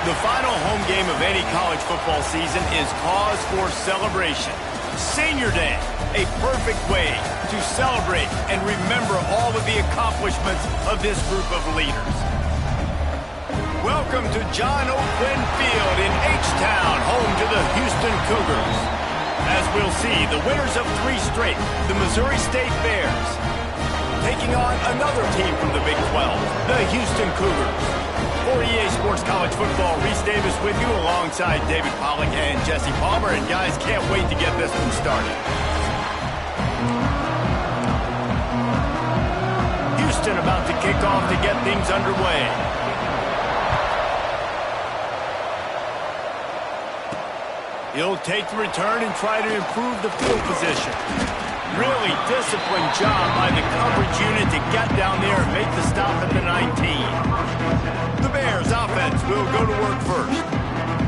The final home game of any college football season is cause for celebration. Senior Day, a perfect way to celebrate and remember all of the accomplishments of this group of leaders. Welcome to John O. Quinn Field in H-Town, home to the Houston Cougars. As we'll see, the winners of 3 straight, the Missouri State Bears, taking on another team from the Big 12, the Houston Cougars. For EA Sports College Football, Reese Davis with you alongside David Pollack and Jesse Palmer. And guys, can't wait to get this one started. Houston about to kick off to get things underway. He'll take the return and try to improve the field position. Really disciplined job by the coverage unit to get down there and make the stop at the 19. The Bears offense will go to work first.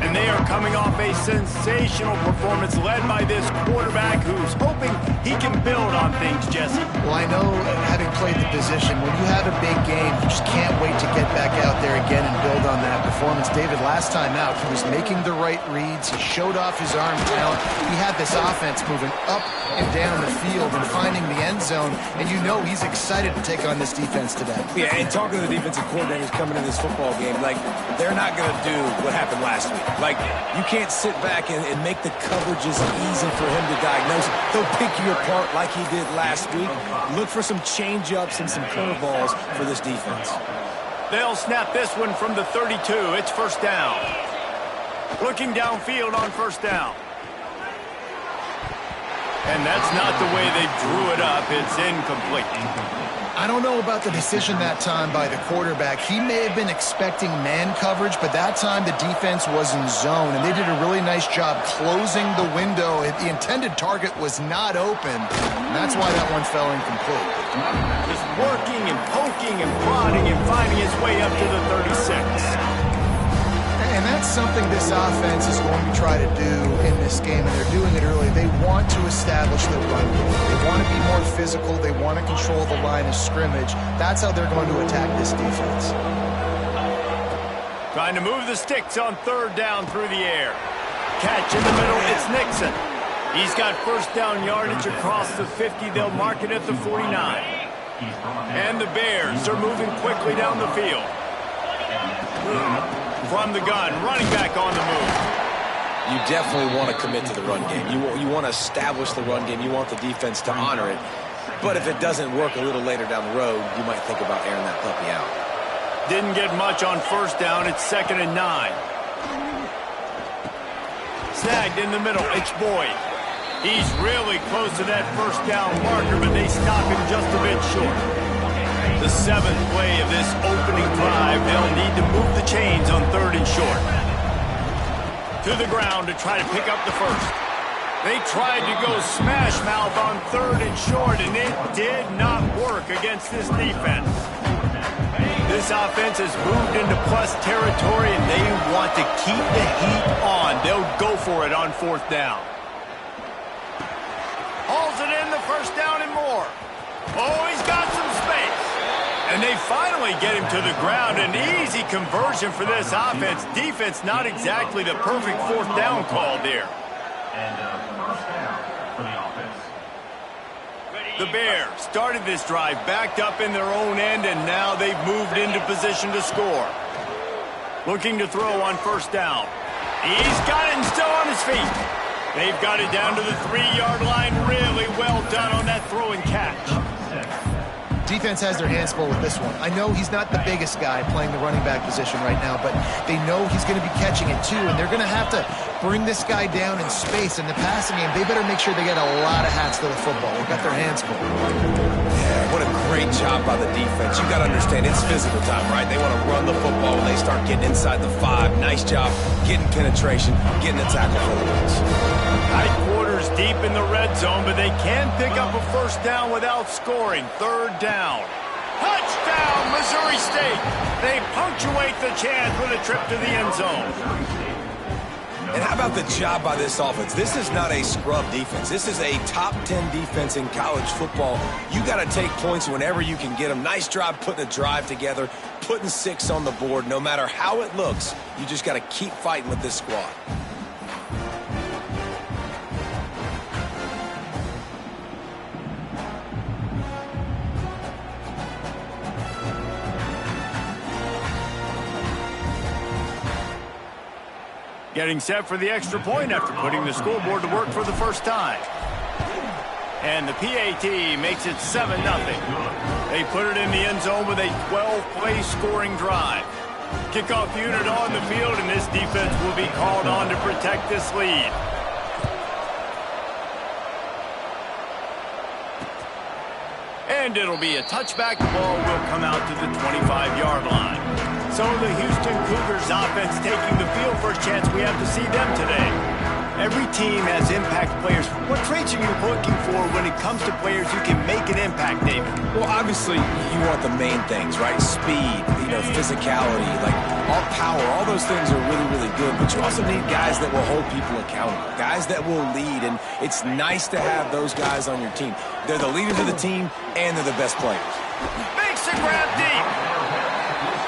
And they are coming off a sensational performance led by this quarterback who's hoping he can build on things, Jesse. Well, I know, having played the position, when you have a big game, you just can't wait to get back out there again and build on that performance. David, last time out, he was making the right reads. He showed off his arm talent. He had this offense moving up and down the field and finding the end zone. And you know he's excited to take on this defense today. Yeah, and talking to the defensive coordinators coming in this football game, like, they're not going to do what happened last week. Like, you can't sit back and make the coverages easy for him to diagnose. They'll pick you apart like he did last week. Look for some change-ups and some curveballs for this defense. They'll snap this one from the 32. It's first down. Looking downfield on first down. And that's not the way they drew it up. It's incomplete. I don't know about the decision that time by the quarterback. He may have been expecting man coverage, but that time the defense was in zone, and they did a really nice job closing the window. The intended target was not open, and that's why that one fell incomplete. Just working and poking and prodding and finding his way up to the 36. And that's something this offense is going to try to do in this game, and they're doing it early. They want to establish the run game. They want to be more physical. They want to control the line of scrimmage. That's how they're going to attack this defense. Trying to move the sticks on third down through the air. Catch in the middle, it's Nixon. He's got first down yardage across the 50. They'll mark it at the 49. And the Bears are moving quickly down the field. From the gun, running back on the move. You definitely want to commit to the run game. You want to establish the run game. You want the defense to honor it. But if it doesn't work a little later down the road, you might think about airing that puppy out. Didn't get much on first down. It's 2nd and 9. Snagged in the middle. It's Boyd. He's really close to that first down marker, but they stop him just a bit short. The 7th play of this opening drive. They'll need to move the chains on 3rd and short. To the ground to try to pick up the first. They tried to go smash mouth on 3rd and short, and it did not work against this defense. This offense has moved into plus territory, and they want to keep the heat on. They'll go for it on 4th down. Hauls it in, the first down and more. Oh, he's got some space. And they finally get him to the ground. An easy conversion for this offense. Defense not exactly the perfect 4th down call there. And first down for the offense. The Bears started this drive backed up in their own end, and now they've moved into position to score. Looking to throw on first down. He's got it and still on his feet. They've got it down to the 3-yard line. Really well done on that throw and catch. Defense has their hands full with this one. I know he's not the biggest guy playing the running back position right now, but they know he's going to be catching it too, and they're going to have to bring this guy down in space. In the passing game, they better make sure they get a lot of hats to the football. They've got their hands full. Yeah, what a great job by the defense. You got to understand, it's physical time, right? They want to run the football when they start getting inside the 5. Nice job getting penetration, getting the tackle for the wins. Tight quarters deep in the red zone, but they can pick up a first down without scoring. 3rd down. Touchdown, Missouri State. They punctuate the chance with a trip to the end zone. And how about the job by this offense? This is not a scrub defense. This is a top 10 defense in college football. You got to take points whenever you can get them. Nice job putting a drive together, putting 6 on the board. No matter how it looks, you just got to keep fighting with this squad. Getting set for the extra point after putting the scoreboard to work for the first time. And the PAT makes it 7-0. They put it in the end zone with a 12-play scoring drive. Kickoff unit on the field, and this defense will be called on to protect this lead. And it'll be a touchback. The ball will come out to the 25-yard line. So the Houston Cougars offense taking the field for a chance. We have to see them today. Every team has impact players. What traits are you looking for when it comes to players who can make an impact, David? Well, obviously, you want the main things, right? Speed, physicality, like all power. All those things are really, really good. But you also need guys that will hold people accountable, guys that will lead. And it's nice to have those guys on your team. They're the leaders of the team, and they're the best players. Makes the grab deep.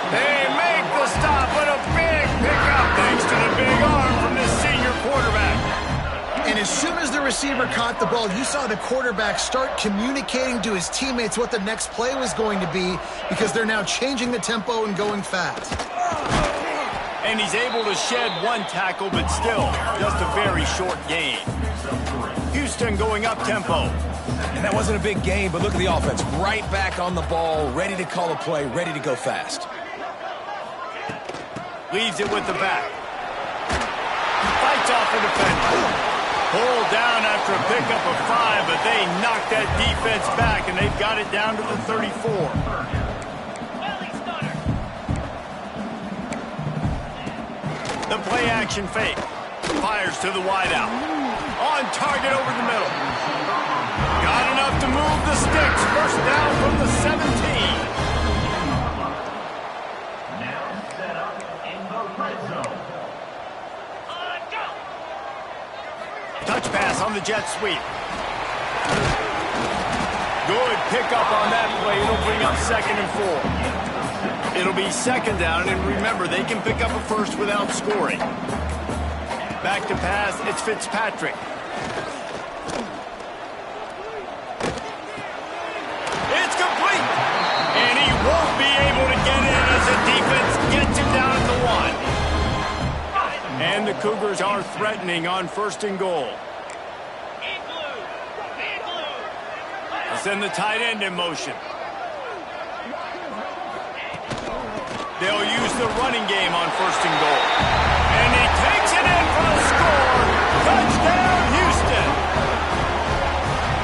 They make the stop, but a big pickup thanks to the big arm from this senior quarterback. And as soon as the receiver caught the ball, you saw the quarterback start communicating to his teammates what the next play was going to be, because they're now changing the tempo and going fast. And he's able to shed one tackle, but still just a very short gain. Houston going up tempo. And that wasn't a big game, but look at the offense. Right back on the ball, ready to call a play, ready to go fast. Leaves it with the back. Fights off the defender. Pulled down after a pickup of 5, but they knocked that defense back, and they've got it down to the 34. The play action fake. Fires to the wideout. On target over the middle. Got enough to move the sticks. First down from the 17. Touch pass on the jet sweep. Good pickup on that play. It'll bring up 2nd and 4. It'll be 2nd down, and remember, they can pick up a first without scoring. Back to pass, it's Fitzpatrick. It's complete! And he won't be able to get in as the defense gets him down at the 1. And the Cougars are threatening on 1st and goal. Send the tight end in motion. They'll use the running game on 1st and goal. And he takes it in for a score. Touchdown, Houston.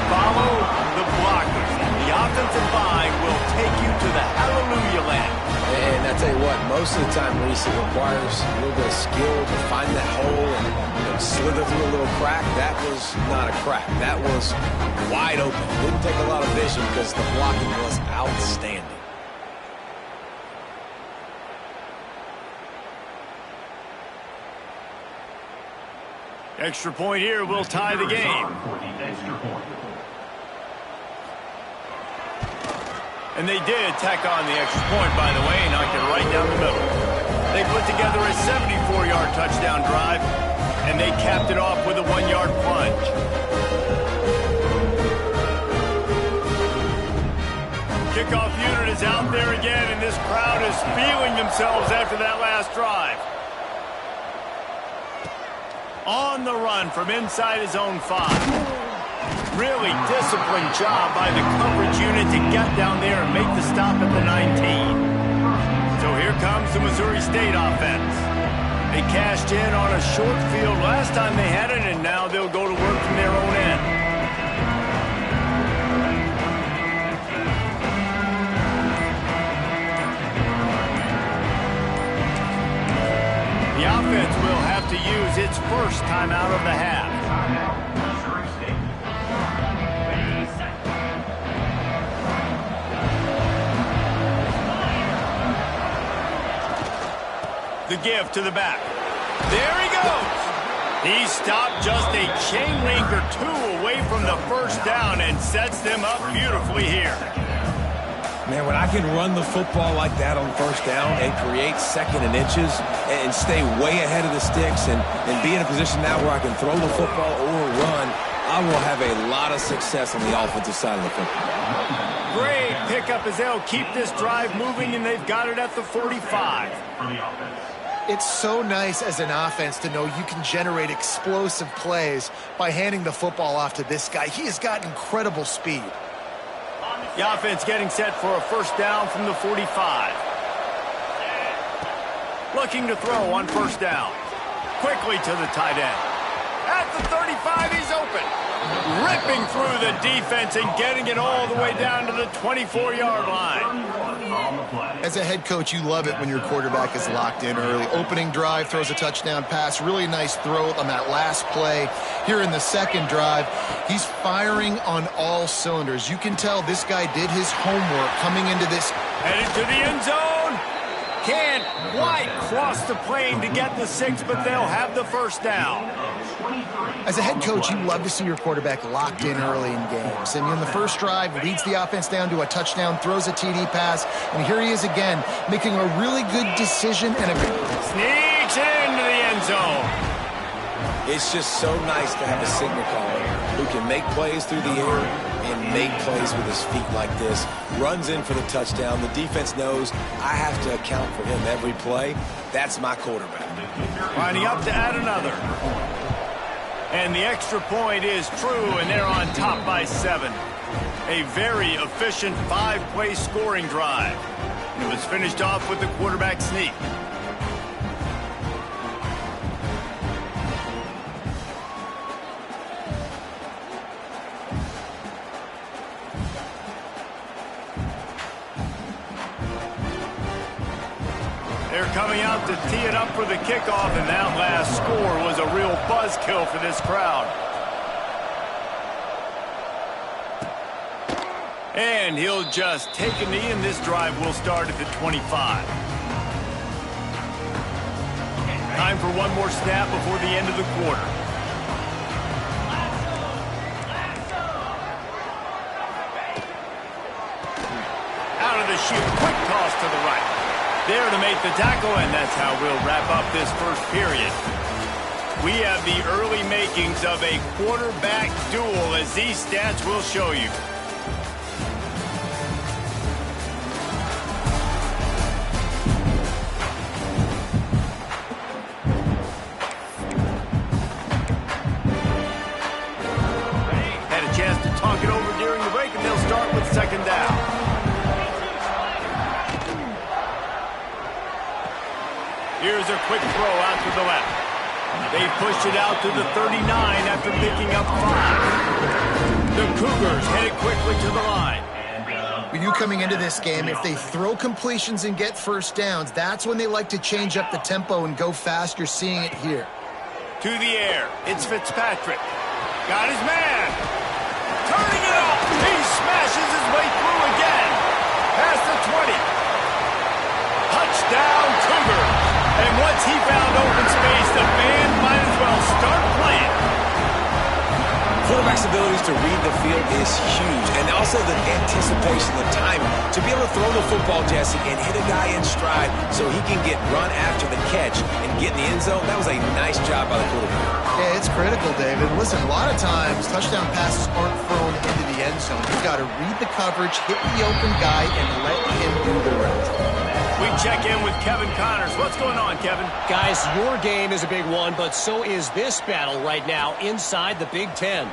Follow the blockers. The offensive line will take you to the hallelujah land. And I tell you what, most of the time, Reese, it requires a little bit of skill to find that hole and slither through a little crack. That was not a crack. That was wide open. Didn't take a lot of vision because the blocking was outstanding. Extra point here will tie the game. And they did tack on the extra point, by the way, and knocked it right down the middle. They put together a 74-yard touchdown drive, and they capped it off with a 1-yard plunge. Kickoff unit is out there again, and this crowd is feeling themselves after that last drive. On the run from inside his own 5. Really disciplined job by the coverage unit to get down there and make the stop at the 19. So here comes the Missouri State offense. They cashed in on a short field last time they had it, and now they'll go to work from their own end. The offense will have to use its first timeout of the half. The give to the back. There he goes. He stopped just a chain link or two away from the first down and sets them up beautifully here. Man, when I can run the football like that on first down and create second and inches and stay way ahead of the sticks and be in a position now where I can throw the football or run, I will have a lot of success on the offensive side of the football. Great pickup as they'll keep this drive moving, and they've got it at the 45. It's so nice as an offense to know you can generate explosive plays by handing the football off to this guy. He has got incredible speed. The offense getting set for a first down from the 45. Looking to throw on first down. Quickly to the tight end. At the 35, he's open. Ripping through the defense and getting it all the way down to the 24-yard line. As a head coach, you love it when your quarterback is locked in early. Opening drive, throws a touchdown pass. Really nice throw on that last play. Here in the second drive, he's firing on all cylinders. You can tell this guy did his homework coming into this. Headed to the end zone. Can't quite cross the plane to get the 6, but they'll have the first down. As a head coach, you love to see your quarterback locked in early in games. And in the first drive, leads the offense down to a touchdown, throws a TD pass, and here he is again, making a really good decision and a good... Sneaks into the end zone. It's just so nice to have a signal caller who can make plays through the air and make plays with his feet like this. Runs in for the touchdown. The defense knows I have to account for him every play. That's my quarterback. Lining up to add another. And the extra point is true, and they're on top by 7. A very efficient 5-play scoring drive. It was finished off with the quarterback sneak. They're coming out to tee it up for the kickoff, and that last score was a real buzzkill for this crowd. And he'll just take a knee, and this drive will start at the 25. Time for one more snap before the end of the quarter. Out of the chute, quick toss to the right. There to make the tackle, and that's how we'll wrap up this first period. We have the early makings of a quarterback duel, as these stats will show you. Had a chance to talk it over during the break, and they'll start with second down. Here's a quick throw out to the left. They pushed it out to the 39 after picking up 5. The Cougars headed quickly to the line. When you coming into this game, if they throw completions and get first downs, that's when they like to change up the tempo and go fast. You're seeing it here. To the air, it's Fitzpatrick. Got his man. Turning it up. He smashes his way through again. Past the 20. Touchdown, Cougars. And once he found open space, the band might as well start playing. Quarterback's abilities to read the field is huge, and also the anticipation, the timing, to be able to throw the football, Jesse, and hit a guy in stride so he can get run after the catch and get in the end zone. That was a nice job by the quarterback. Yeah, it's critical, David. Listen, a lot of times touchdown passes aren't thrown into the end zone. You've got to read the coverage, hit the open guy, and let him do the rest. We check in with Kevin Connors. What's going on, Kevin? Guys, your game is a big one, but so is this battle right now inside the Big Ten.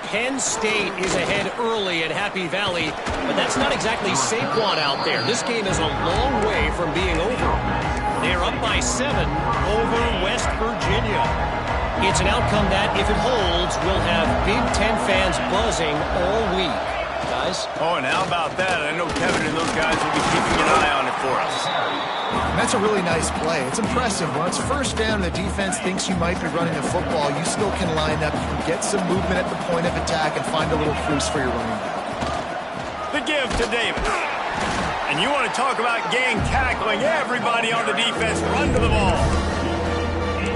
Penn State is ahead early at Happy Valley, but that's not exactly Saquon out there. This game is a long way from being over. They're up by 7 over West Virginia. It's an outcome that, if it holds, will have Big Ten fans buzzing all week. Guys? Oh, and how about that? I know Kevin and those guys will be keeping an eye on it for us. That's a really nice play. It's impressive. Once first down, the defense thinks you might be running the football. You still can line up, get some movement at the point of attack, and find a little crease for your running back. The give to Davis. And you want to talk about gang tackling. Everybody on the defense run to the ball.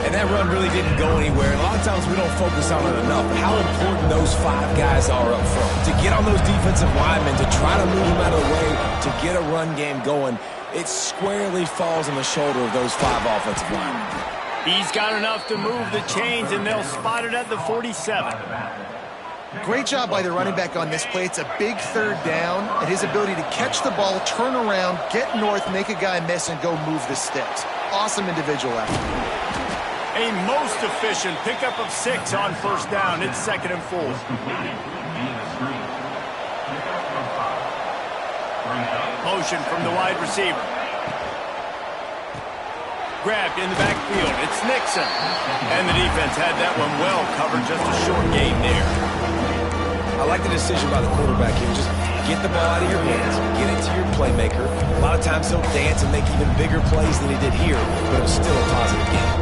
And And that run really didn't go anywhere. And a lot of times we don't focus on it enough. But how important those 5 guys are up front. To get on those defensive linemen, to try to move them out of the way, to get a run game going, it squarely falls on the shoulder of those 5 offensive linemen. He's got enough to move the chains, and they'll spot it at the 47. Great job by the running back on this play. It's a big third down, and his ability to catch the ball, turn around, get north, make a guy miss, and go move the sticks. Awesome individual effort. A most efficient pickup of 6 on first down. It's 2nd and 4. Motion from the wide receiver. Grabbed in the backfield. It's Nixon. And the defense had that one well covered. Just a short gain there. I like the decision by the quarterback here. Just get the ball out of your hands. Get it to your playmaker. A lot of times he'll dance and make even bigger plays than he did here, but it was still a positive game.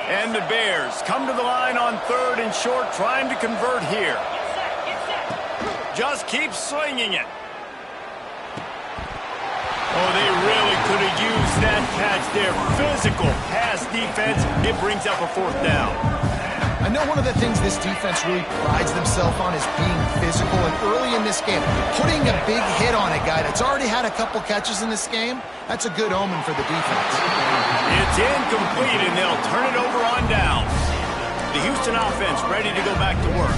And the Bears come to the line on 3rd and short, trying to convert here. Just keep swinging it. Oh, they really could have used that catch there. Physical pass defense. It brings up a 4th down. I know one of the things this defense really prides themselves on is being physical, and early in this game, putting a big hit on a guy that's already had a couple catches in this game, that's a good omen for the defense. It's incomplete, and they'll turn it over on downs. The Houston offense ready to go back to work.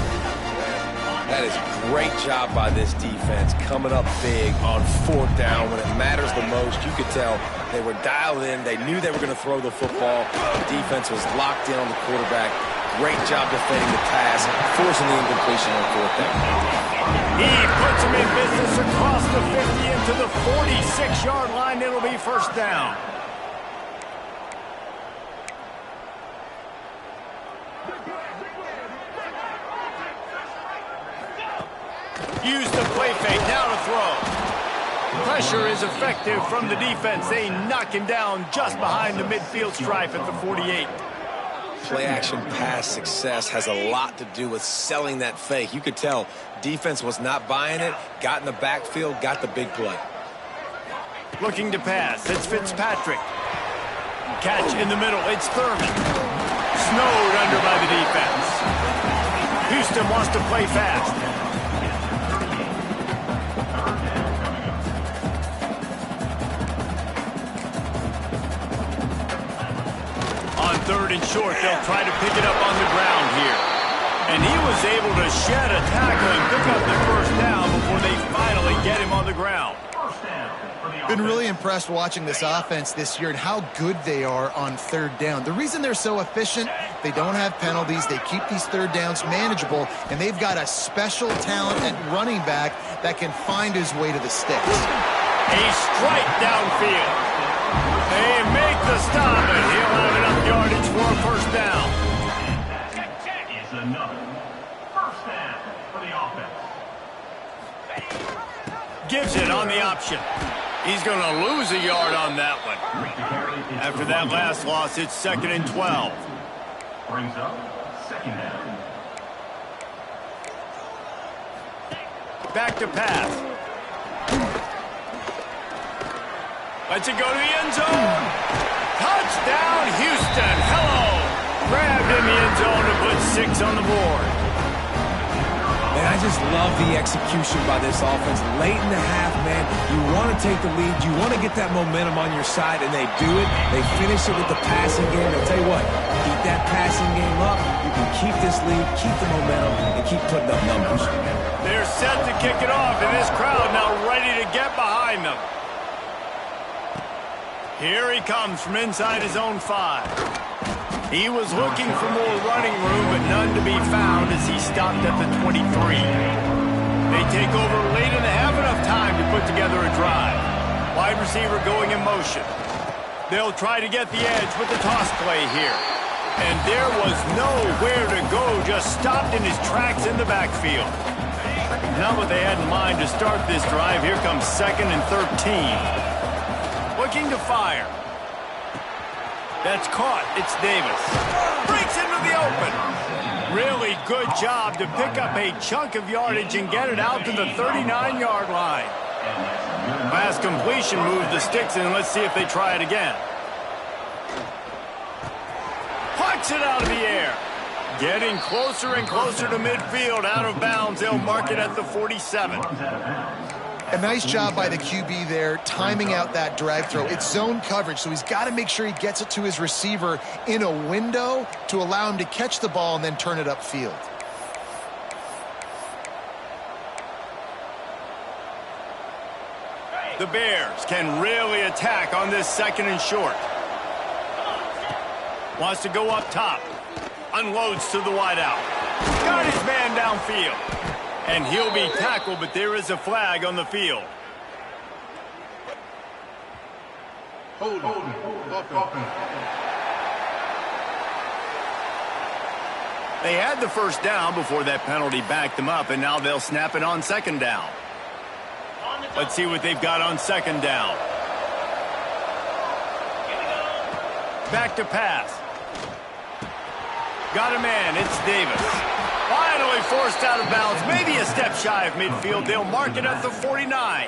That is a great job by this defense, coming up big on 4th down when it matters the most. You could tell they were dialed in. They knew they were going to throw the football. The defense was locked in on the quarterback. Great job defending the pass, forcing the incompletion on 4th down. He puts him in business across the 50 into the 46-yard line. It'll be 1st down. Use the play fake, now to throw. Pressure is effective from the defense. They knock him down just behind the midfield stripe at the 48. Play-action pass success has a lot to do with selling that fake. You could tell defense was not buying it, got in the backfield, got the big play. Looking to pass, it's Fitzpatrick. Catch in the middle, it's Thurman. Snowed under by the defense. Houston wants to play fast. On 3rd and short, they'll try to pick it up on the ground here. And he was able to shed a tackle and pick up the 1st down before they finally get him on the ground. Been really impressed watching this offense this year and how good they are on 3rd down. The reason they're so efficient, they don't have penalties, they keep these 3rd downs manageable, and they've got a special talent at running back that can find his way to the sticks. A strike downfield. They make the stop, and he'll have enough yardage for a 1st down. Is another 1st down for the offense. Gives it on the option. He's going to lose a yard on that one. After that last loss, it's 2nd and 12. Brings up 2nd down. Back to pass. Lets it go to the end zone. Touchdown, Houston. Hello. Grabbed in the end zone to put 6 on the board. And I just love the execution by this offense. Late in the half, man, you want to take the lead. You want to get that momentum on your side, and they do it. They finish it with the passing game. I'll tell you what, keep that passing game up. You can keep this lead, keep the momentum, and keep putting up numbers. They're set to kick it off, and this crowd now ready to get behind them. Here he comes from inside his own 5. He was looking for more running room, but none to be found as he stopped at the 23. They take over late in the half, enough time to put together a drive. Wide receiver going in motion. They'll try to get the edge with the toss play here. And there was nowhere to go, just stopped in his tracks in the backfield. Not what they had in mind to start this drive. Here comes 2nd and 13. Looking to fire. That's caught. It's Davis. Breaks into the open. Really good job to pick up a chunk of yardage and get it out to the 39-yard line. Last completion moved the sticks in. Let's see if they try it again. Pucks it out of the air. Getting closer and closer to midfield. Out of bounds. They'll mark it at the 47. A nice job by the QB there, timing out that drag throw. It's zone coverage, so he's got to make sure he gets it to his receiver in a window to allow him to catch the ball and then turn it upfield. The Bears can really attack on this 2nd and short. Wants to go up top. Unloads to the wideout. Got his man downfield. And he'll be tackled, but there is a flag on the field. They had the first down before that penalty backed them up, and now they'll snap it on 2nd down. Let's see what they've got on 2nd down. Back to pass. Got a man. It's Davis. Finally forced out of bounds. Maybe a step shy of midfield. They'll mark it at the 49.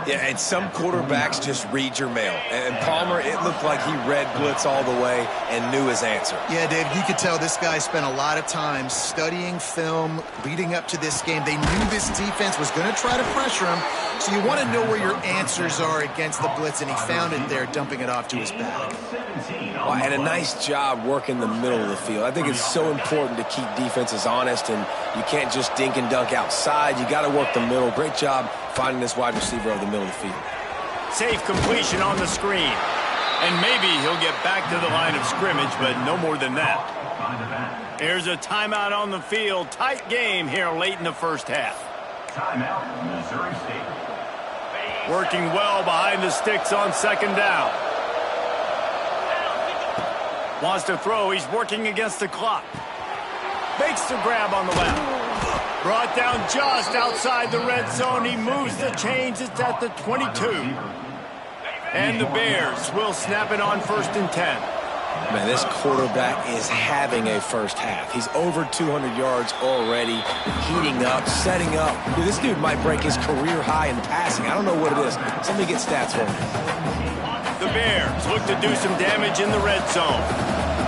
Yeah, and some quarterbacks just read your mail. And Palmer, it looked like he read blitz all the way and knew his answer. Yeah, Dave, you could tell this guy spent a lot of time studying film leading up to this game. They knew this defense was going to try to pressure him, so you want to know where your answers are against the blitz, and he found it there, dumping it off to his back. Well, and a nice job working the middle of the field. I think it's so important to keep defenses honest, and you can't just dink and dunk outside. You got to work the middle. Great job finding this wide receiver over the middle of the field. Safe completion on the screen. And maybe he'll get back to the line of scrimmage, but no more than that. There's a timeout on the field. Tight game here late in the first half. Timeout, Missouri State. Working well behind the sticks on 2nd down. Wants to throw. He's working against the clock. Makes the grab on the left. Brought down just outside the red zone. He moves the chains. It's at the 22. And the Bears will snap it on 1st and 10. Man, this quarterback is having a first half. He's over 200 yards already, heating up, setting up. Dude, this dude might break his career high in passing. I don't know what it is. Somebody get stats for me. The Bears look to do some damage in the red zone.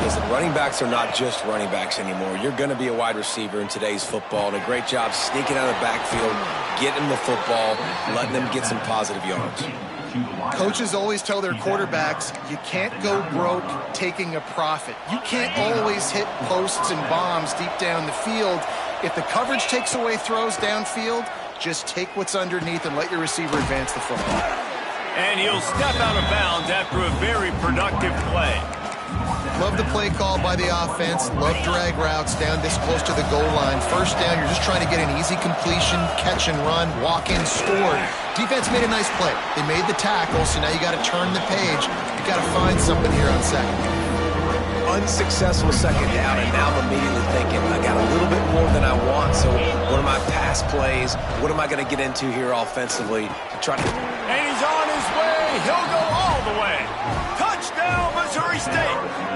Listen, running backs are not just running backs anymore. You're going to be a wide receiver in today's football, and a great job sneaking out of the backfield, getting the football, letting them get some positive yards. Coaches always tell their quarterbacks, you can't go broke taking a profit. You can't always hit posts and bombs deep down the field. If the coverage takes away throws downfield, just take what's underneath and let your receiver advance the football. And he'll step out of bounds after a very productive play. Love the play call by the offense. Love drag routes down this close to the goal line. First down, you're just trying to get an easy completion, catch and run, walk in, score. Defense made a nice play. They made the tackle, so now you got to turn the page. You got to find something here on 2nd. Unsuccessful 2nd down, and now I'm immediately thinking, I got a little bit more than I want, so what are my pass plays? What am I going to get into here offensively? And he's on his way. He'll go all the way. Touchdown, Missouri State.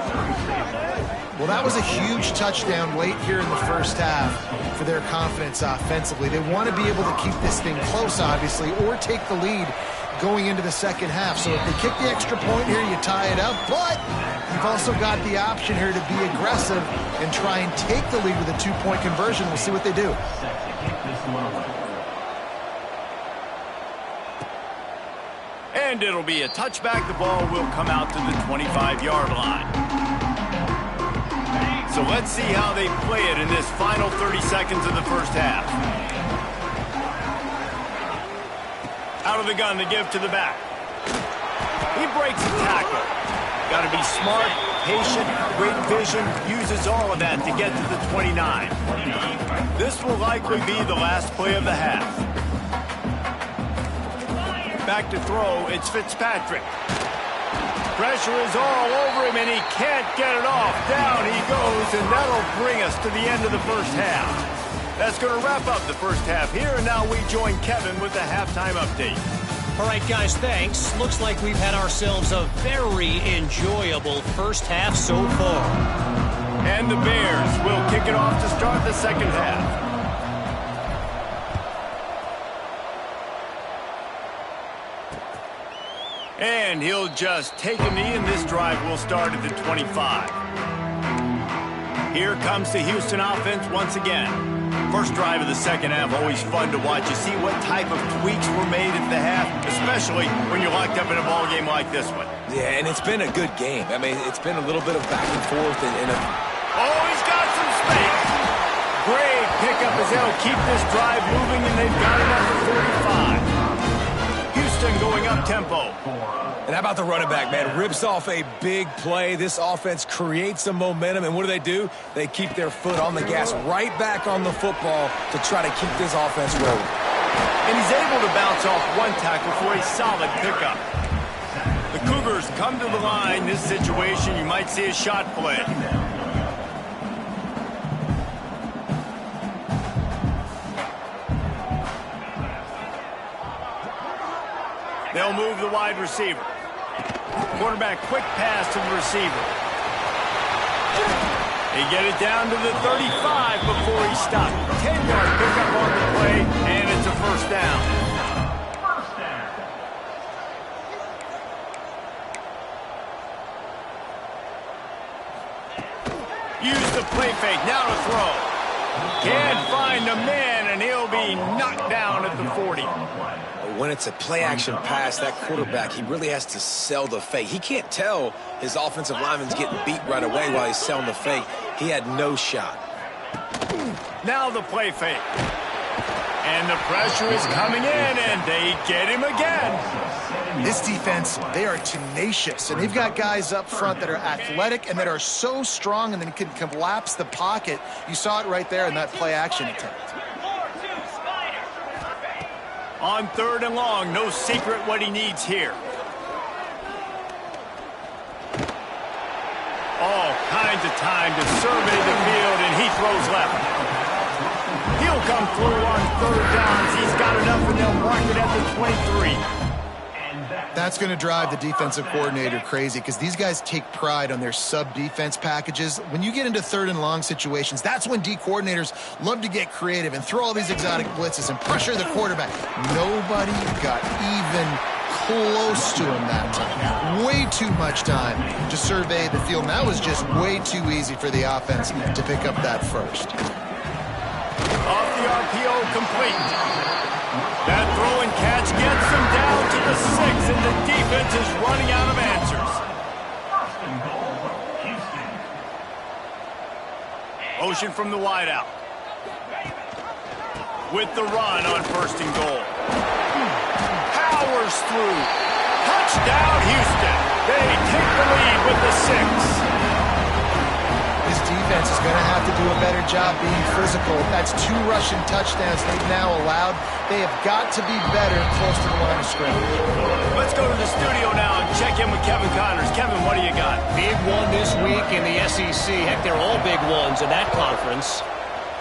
Well, that was a huge touchdown late here in the first half for their confidence offensively. They want to be able to keep this thing close, obviously, or take the lead going into the 2nd half. So if they kick the extra point here, you tie it up. But you've also got the option here to be aggressive and try and take the lead with a 2-point conversion. We'll see what they do. And it'll be a touchback. The ball will come out to the 25-yard line. So let's see how they play it in this final 30 seconds of the first half. Out of the gun to give to the back. He breaks the tackle. Got to be smart, patient, great vision, uses all of that to get to the 29. This will likely be the last play of the half. Back to throw, it's Fitzpatrick. Pressure is all over him, and he can't get it off. Down he goes, and that'll bring us to the end of the first half. That's going to wrap up the first half here, and now we join Kevin with the halftime update. All right, guys, thanks. Looks like we've had ourselves a very enjoyable first half so far. And the Bears will kick it off to start the second half. And he'll just take a knee, and this drive will start at the 25. Here comes the Houston offense once again. First drive of the second half, always fun to watch. You see what type of tweaks were made at the half, especially when you're locked up in a ball game like this one. Yeah, and it's been a good game. I mean, it's been a little bit of back and forth. Oh, he's got some space. Great pickup as they'll keep this drive moving, and they've got it up to 45. Houston going up tempo. And how about the running back, man? Rips off a big play. This offense creates some momentum, and what do? They keep their foot on the gas right back on the football to try to keep this offense rolling. And he's able to bounce off one tackle for a solid pickup. The Cougars come to the line. This situation, you might see a shot play. They'll move the wide receiver. Quarterback, quick pass to the receiver. They get it down to the 35 before he stopped. 10-yard pickup on the play, and it's a first down. Use the play fake, now to throw. Can't find a man, and he'll be knocked down at the 40. When it's a play-action pass, that quarterback, he really has to sell the fake. He can't tell his offensive lineman's getting beat right away while he's selling the fake. He had no shot. Now the play fake. And the pressure is coming in, and they get him again. This defense, they are tenacious, and they've got guys up front that are athletic and that are so strong and then can collapse the pocket. You saw it right there in that play-action attempt. On 3rd and long, no secret what he needs here. All kinds of time to survey the field, and he throws left. He'll come through on 3rd downs. He's got enough, and they'll mark it at the 23. That's going to drive the defensive coordinator crazy because these guys take pride on their sub-defense packages. When you get into 3rd and long situations, that's when D coordinators love to get creative and throw all these exotic blitzes and pressure the quarterback. Nobody got even close to him that time. Way too much time to survey the field. And that was just way too easy for the offense to pick up that first. Off the RPO, complete. That throw and catch gets them down to the 6, and the defense is running out of answers. Motion from the wideout. With the run on 1st and goal. Powers through. Touchdown, Houston. They take the lead with the 6. This defense is going to have to do a better job being physical. That's 2 rushing touchdowns they've now allowed. They have got to be better close to the line of scrimmage. Let's go to the studio now and check in with Kevin Connors. Kevin, what do you got? Big one this week in the SEC. Heck, they're all big ones in that conference.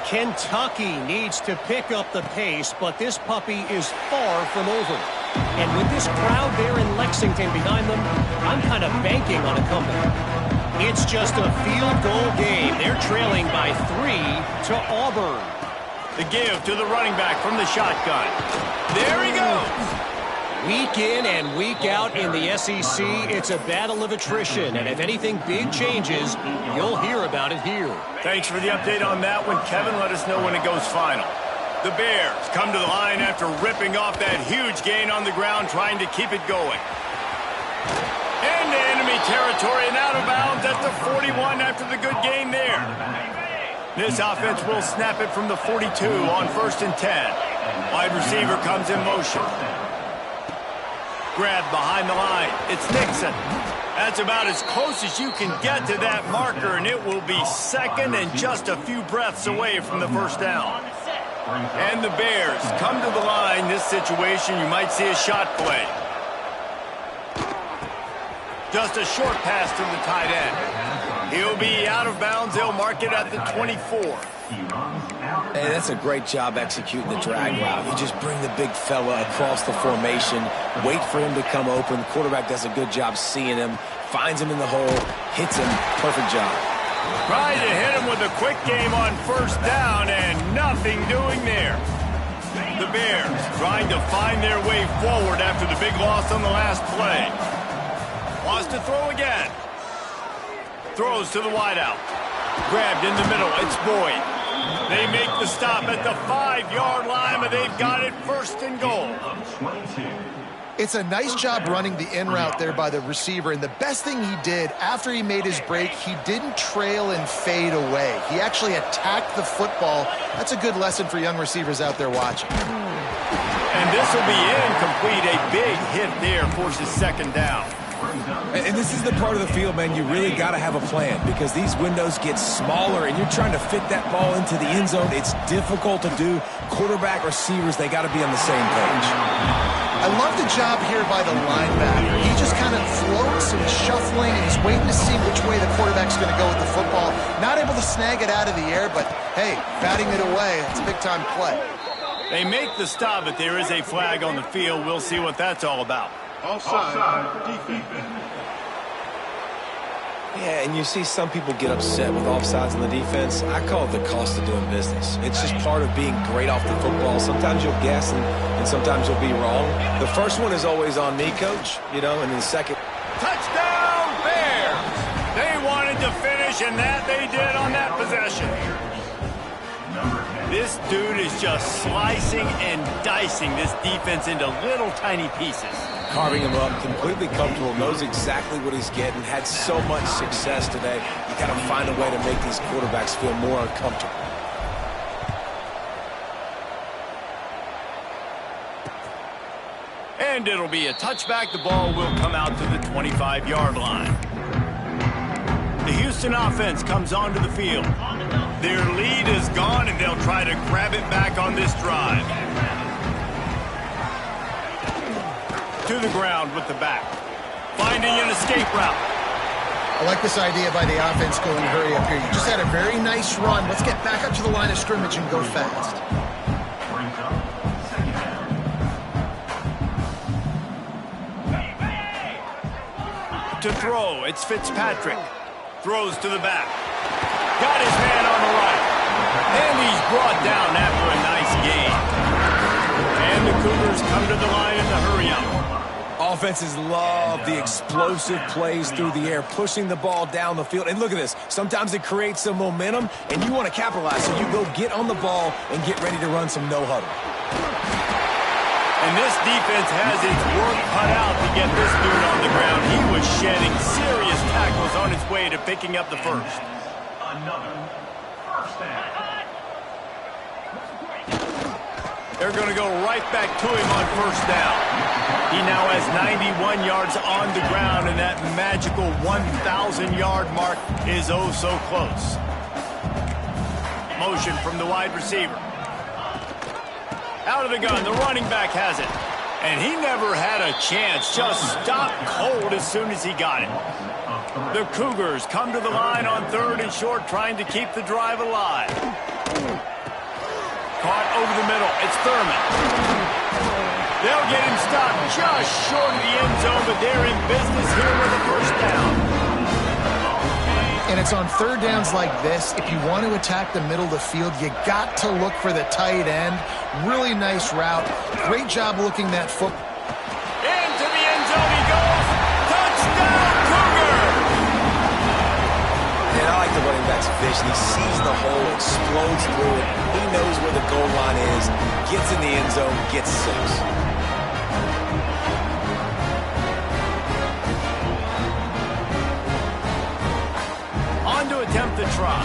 Kentucky needs to pick up the pace, but this puppy is far from over. And with this crowd there in Lexington behind them, I'm kind of banking on a comeback. It's just a field goal game. They're trailing by 3 to Auburn. The give to the running back from the shotgun. There he goes. Week in and week out in the SEC, it's a battle of attrition. And if anything big changes, you'll hear about it here. Thanks for the update on that one, Kevin. Let us know when it goes final. The Bears come to the line after ripping off that huge gain on the ground, trying to keep it going. Into enemy territory and out of bounds at the 41 after the good gain there. This offense will snap it from the 42 on 1st and 10. Wide receiver comes in motion. Grab behind the line. It's Nixon. That's about as close as you can get to that marker, and it will be 2nd and just a few breaths away from the 1st down. And the Bears come to the line. This situation, you might see a shot play. Just a short pass to the tight end. He'll be out of bounds. They'll mark it at the 24. Hey, that's a great job executing the drag route. You just bring the big fella across the formation, wait for him to come open. The quarterback does a good job seeing him, finds him in the hole, hits him. Perfect job. Trying to hit him with a quick game on first down and nothing doing there. The Bears trying to find their way forward after the big loss on the last play. Wants to throw again. Throws to the wideout. Grabbed in the middle. It's Boyd. They make the stop at the 5-yard line, but they've got it first and goal. It's a nice job running the in route there by the receiver, and the best thing he did after he made his break, he didn't trail and fade away. He actually attacked the football. That's a good lesson for young receivers out there watching. And this will be incomplete. A big hit there forces second down. And this is the part of the field, man, you really got to have a plan because these windows get smaller and you're trying to fit that ball into the end zone. It's difficult to do. Quarterback, receivers, they got to be on the same page. I love the job here by the linebacker. He just kind of floats and shuffling, and he's waiting to see which way the quarterback's going to go with the football. Not able to snag it out of the air, but, hey, batting it away, it's a big-time play. They make the stop, but there is a flag on the field. We'll see what that's all about. Offside, defense. Yeah, and you see some people get upset with offsides on the defense. I call it the cost of doing business. It's just part of being great off the football. Sometimes you'll guess and sometimes you'll be wrong. The first one is always on me, Coach, and then the second. Touchdown, Bears! They wanted to finish, and that they did on that possession. This dude is just slicing and dicing this defense into little tiny pieces. Carving him up, completely comfortable, knows exactly what he's getting, had so much success today. You got to find a way to make these quarterbacks feel more uncomfortable. And it'll be a touchback. The ball will come out to the 25-yard line. The Houston offense comes onto the field. Their lead is gone, and they'll try to grab it back on this drive. To the ground with the back. Finding an escape route. I like this idea by the offense going hurry up here. You just had a very nice run. Let's get back up to the line of scrimmage and go fast. To throw, it's Fitzpatrick. Throws to the back. Got his man on the right. And he's brought down after a nice gain. And the Cougars come to the line in the hurry-up. Offenses love the explosive plays through the air, pushing the ball down the field. And look at this. Sometimes it creates some momentum, and you want to capitalize. So you go get on the ball and get ready to run some no-huddle. And this defense has its work cut out to get this dude on the ground. He was shedding serious tackles on his way to picking up the first. Another first down. They're going to go right back to him on first down. He now has 91 yards on the ground, and that magical 1,000-yard mark is oh so close. Motion from the wide receiver. Out of the gun, the running back has it. And he never had a chance, just stopped cold as soon as he got it. The Cougars come to the line on 3rd and short, trying to keep the drive alive. Caught over the middle, it's Thurman. They'll get him stopped just short of the end zone, but they're in business here with a first down. And it's on 3rd downs like this. If you want to attack the middle of the field, you got to look for the tight end. Really nice route. Great job looking that foot. Into the end zone he goes. Touchdown, Cougar! And I like the running back's vision. He sees the hole, explodes through it. He knows where the goal line is, gets in the end zone, gets 6. To attempt the try.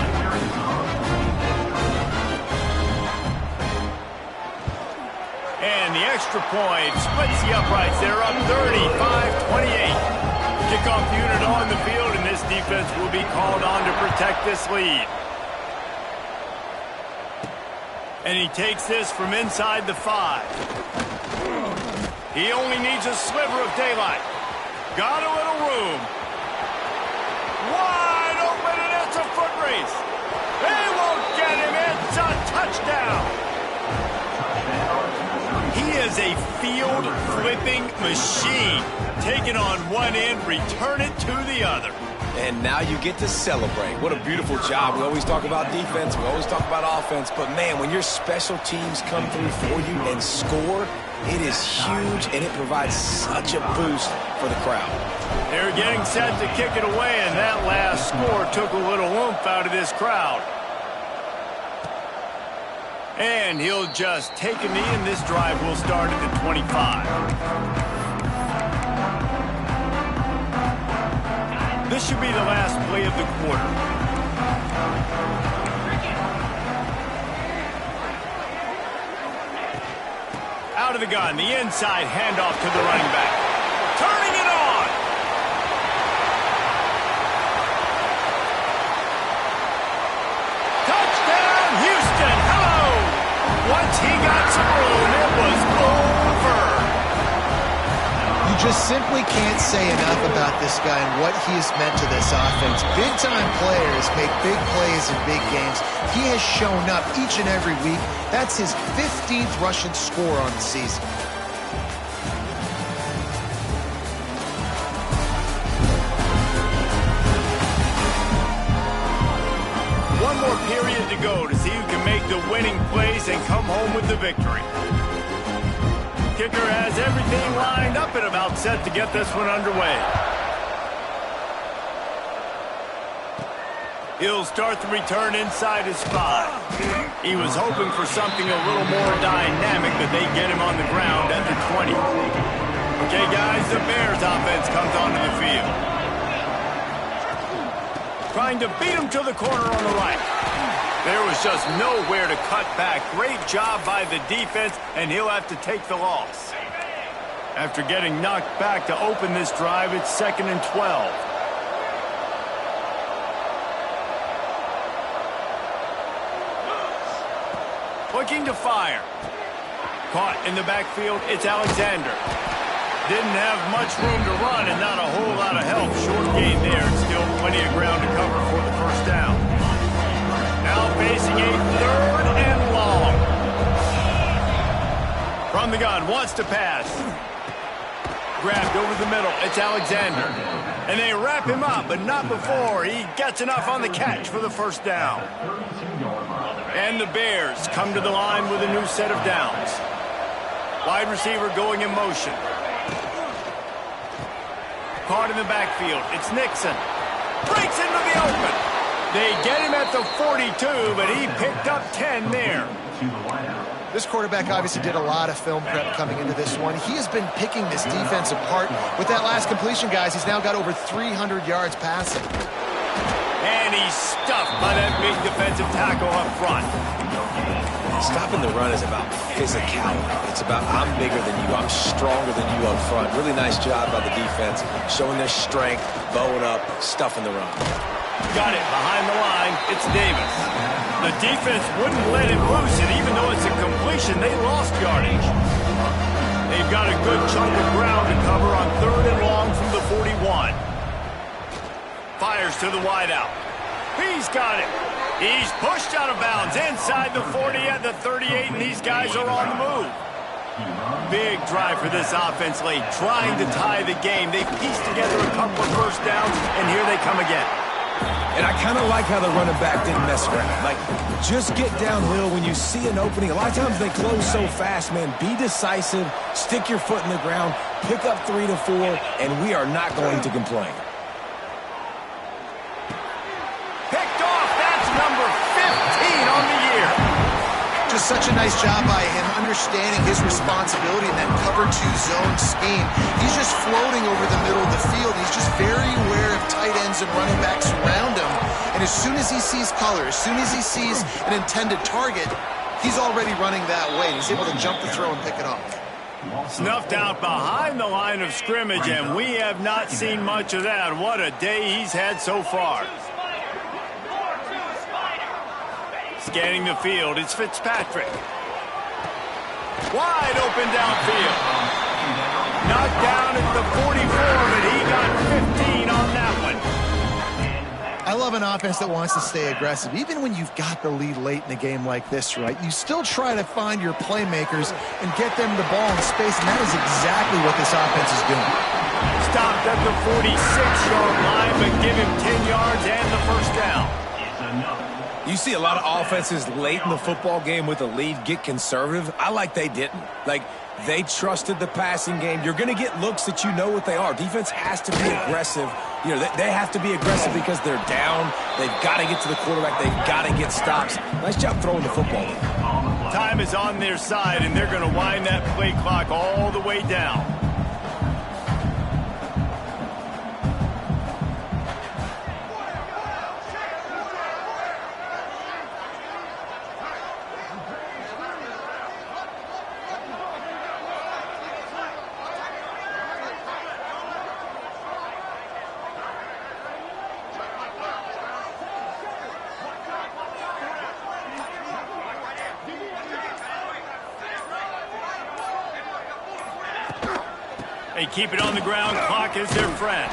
And the extra point splits the uprights. They're up 35-28. Kickoff unit on the field, and this defense will be called on to protect this lead. And he takes this from inside the 5. He only needs a sliver of daylight. Got a little room. Wide open, and it's a foot race. They won't get him. It's a touchdown. He is a field-flipping machine. Take it on one end, return it to the other. And now you get to celebrate. What a beautiful job. We always talk about defense. We always talk about offense. But, man, when your special teams come through for you and score, it is huge, and it provides such a boost for the crowd. They're getting set to kick it away, and that last score took a little oomph out of this crowd. And he'll just take a knee, and this drive will start at the 25. This should be the last play of the quarter. Out of the gun, the inside handoff to the running back. Turning it on. Touchdown, Houston. Hello. Once he got some room, it was over. You just simply can't say enough about this guy and what he has meant to this offense. Big-time players make big plays in big games. He has shown up each and every week. That's his 15th rushing score on the season. One more period to go to see who can make the winning plays and come home with the victory. Kicker has everything lined up and about set to get this one underway. He'll start the return inside his 5. He was hoping for something a little more dynamic, but they get him on the ground at the 20. Okay, guys, the Bears offense comes onto the field. Trying to beat him to the corner on the right. There was just nowhere to cut back. Great job by the defense, and he'll have to take the loss. After getting knocked back to open this drive, it's 2nd and 12. Looking to fire. Caught in the backfield, it's Alexander. Didn't have much room to run and not a whole lot of help. Short gain there, still plenty of ground to cover for the first down. Now facing a 3rd and long. From the gun, wants to pass. Grabbed over the middle, it's Alexander. And they wrap him up, but not before he gets enough on the catch for the first down. And the Bears come to the line with a new set of downs. Wide receiver going in motion. Caught in the backfield, it's Nixon. Breaks into the open. They get him at the 42, but he picked up 10 there. This quarterback obviously did a lot of film prep coming into this one. He has been picking this defense apart. With that last completion, guys, he's now got over 300 yards passing. And he's stuffed by that big defensive tackle up front. Stopping the run is about physicality. It's about I'm bigger than you, I'm stronger than you up front. Really nice job by the defense, showing their strength, bowing up, stuffing the run. Got it behind the line. It's Davis. The defense wouldn't let him loose, and even though it's a completion, they lost yardage. They've got a good chunk of ground to cover on 3rd and long from the 41. Fires to the wideout. He's got it. He's pushed out of bounds inside the 40 at the 38, and these guys are on the move. Big drive for this offense late, trying to tie the game. They pieced together a couple of first downs, and here they come again. And I kind of like how the running back didn't mess around. Like, just get downhill when you see an opening. A lot of times they close so fast, man. Be decisive, stick your foot in the ground, pick up 3 to 4, and we are not going to complain. Picked off, that's number 15 on the year. Just such a nice job by him understanding his responsibility in that cover 2 zone scheme. He's just floating over the middle of the field. He's just very aware of tight ends and running backs around him. And as soon as he sees color, as soon as he sees an intended target, he's already running that way. He's able to jump the throw and pick it off. Snuffed out behind the line of scrimmage, and we have not seen much of that. What a day he's had so far. Scanning the field, it's Fitzpatrick. Wide open downfield. Knocked down at the 44, but he got 15 on that one. I love an offense that wants to stay aggressive. Even when you've got the lead late in a game like this, right, you still try to find your playmakers and get them the ball in space, and that is exactly what this offense is doing. Stop stopped at the 46-yard line, but give him 10 yards and the first down. You see a lot of offenses late in the football game with a lead get conservative. I like they didn't. Like, they trusted the passing game. You're going to get looks that you know what they are. Defense has to be aggressive. You know, they have to be aggressive because they're down. They've got to get to the quarterback. They've got to get stops. Nice job throwing the football. Time is on their side, and they're going to wind that play clock all the way down. They keep it on the ground. Clock is their friend.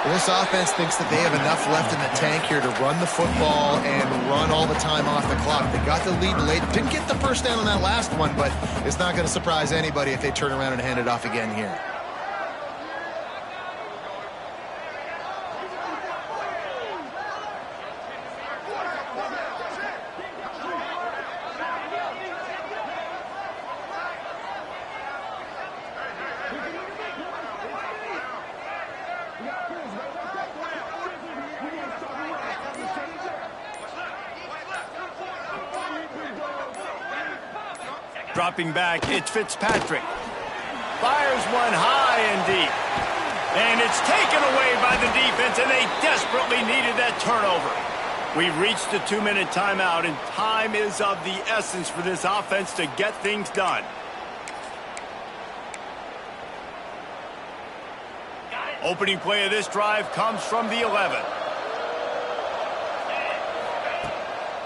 Well, this offense thinks that they have enough left in the tank here to run the football and run all the time off the clock. They got the lead late. Didn't get the first down on that last one, but it's not going to surprise anybody if they turn around and hand it off again here. Dropping back, it's Fitzpatrick. Fires one high and deep. And it's taken away by the defense, and they desperately needed that turnover. We've reached the 2-minute timeout, and time is of the essence for this offense to get things done. Opening play of this drive comes from the 11.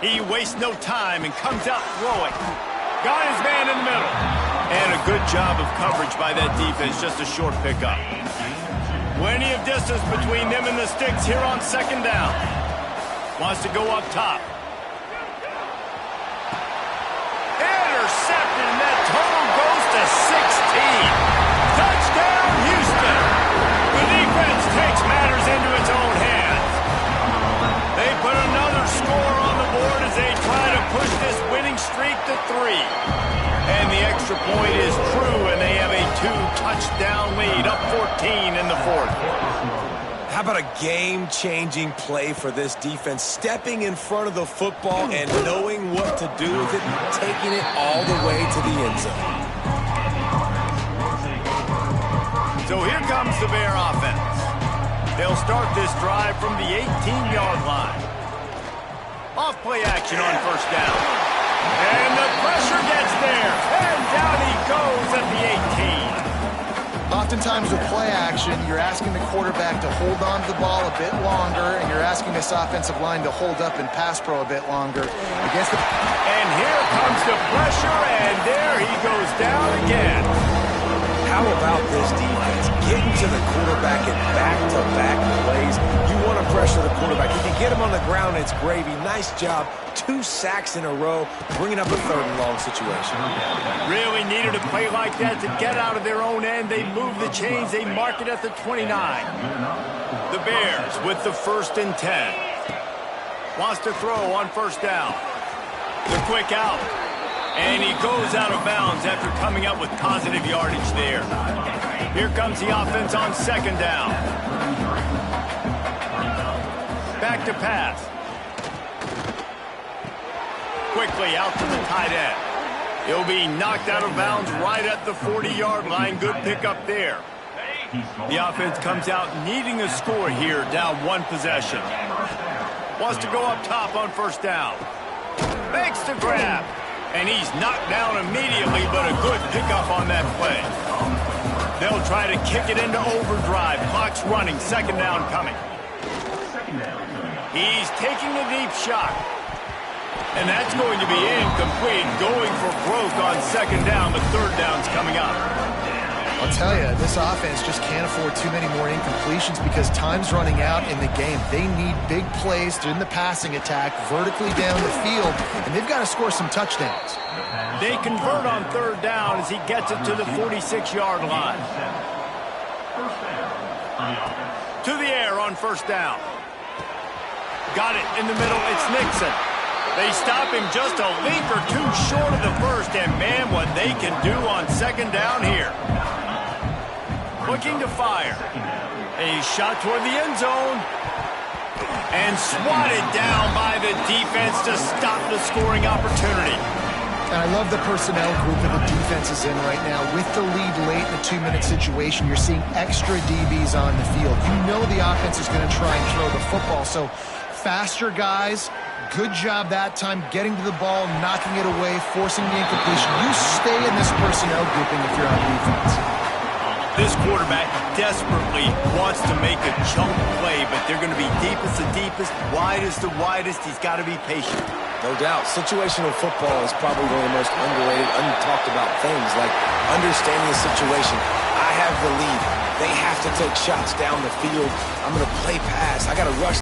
He wastes no time and comes out throwing. Got his man in the middle. And a good job of coverage by that defense. Just a short pickup. Plenty of distance between them and the sticks here on second down. Wants to go up top. Intercepted, and that total goes to 16. Touchdown, Houston. The defense takes matters into its own hands. They put another score on the board as they try to push this winning streak to 3. And the extra point is true, and they have a 2-touchdown lead, up 14 in the fourth. How about a game-changing play for this defense? Stepping in front of the football and knowing what to do with it, taking it all the way to the end zone. So here comes the Bear offense. They'll start this drive from the 18-yard line. Off play action on first down. And the pressure gets there. And down he goes at the 18. Oftentimes with play action, you're asking the quarterback to hold on to the ball a bit longer, and you're asking this offensive line to hold up in pass pro a bit longer. And here comes the pressure, and there he goes down again. How about this defense getting to the quarterback in back-to-back plays? You want to pressure the quarterback. If you get him on the ground, it's gravy. Nice job. 2 sacks in a row, bringing up a 3rd and long situation. Really needed a play like that to get out of their own end. They move the chains. They mark it at the 29. The Bears with the 1st and 10. Wants to throw on first down. The quick out. And he goes out of bounds after coming up with positive yardage there. Here comes the offense on second down. Back to pass. Quickly out to the tight end. He'll be knocked out of bounds right at the 40-yard line. Good pickup there. The offense comes out needing a score here, down 1 possession. Wants to go up top on first down. Makes the grab. And he's knocked down immediately, but a good pickup on that play. They'll try to kick it into overdrive. Clock's running. Second down coming. He's taking a deep shot. And that's going to be incomplete. Going for broke on second down, but third down's coming up. I'll tell you, this offense just can't afford too many more incompletions because time's running out in the game. They need big plays in the passing attack, vertically down the field, and they've got to score some touchdowns. They convert on third down as he gets it to the 46-yard line. To the air on first down. Got it in the middle. It's Nixon. They stop him just a leap or two short of the first, and man, what they can do on second down here. Looking to fire. A shot toward the end zone. And swatted down by the defense to stop the scoring opportunity. And I love the personnel group that the defense is in right now. With the lead late in a 2-minute situation, you're seeing extra DBs on the field. You know the offense is going to try and throw the football. So faster guys, good job that time getting to the ball, knocking it away, forcing the incompletion. You stay in this personnel grouping if you're on defense. This quarterback desperately wants to make a chunk play, but they're going to be deepest to deepest, widest to widest. He's got to be patient. No doubt. Situational football is probably one of the most underrated, untalked about things, like understanding the situation. I have the lead. They have to take shots down the field. I'm going to play pass. I got to rush.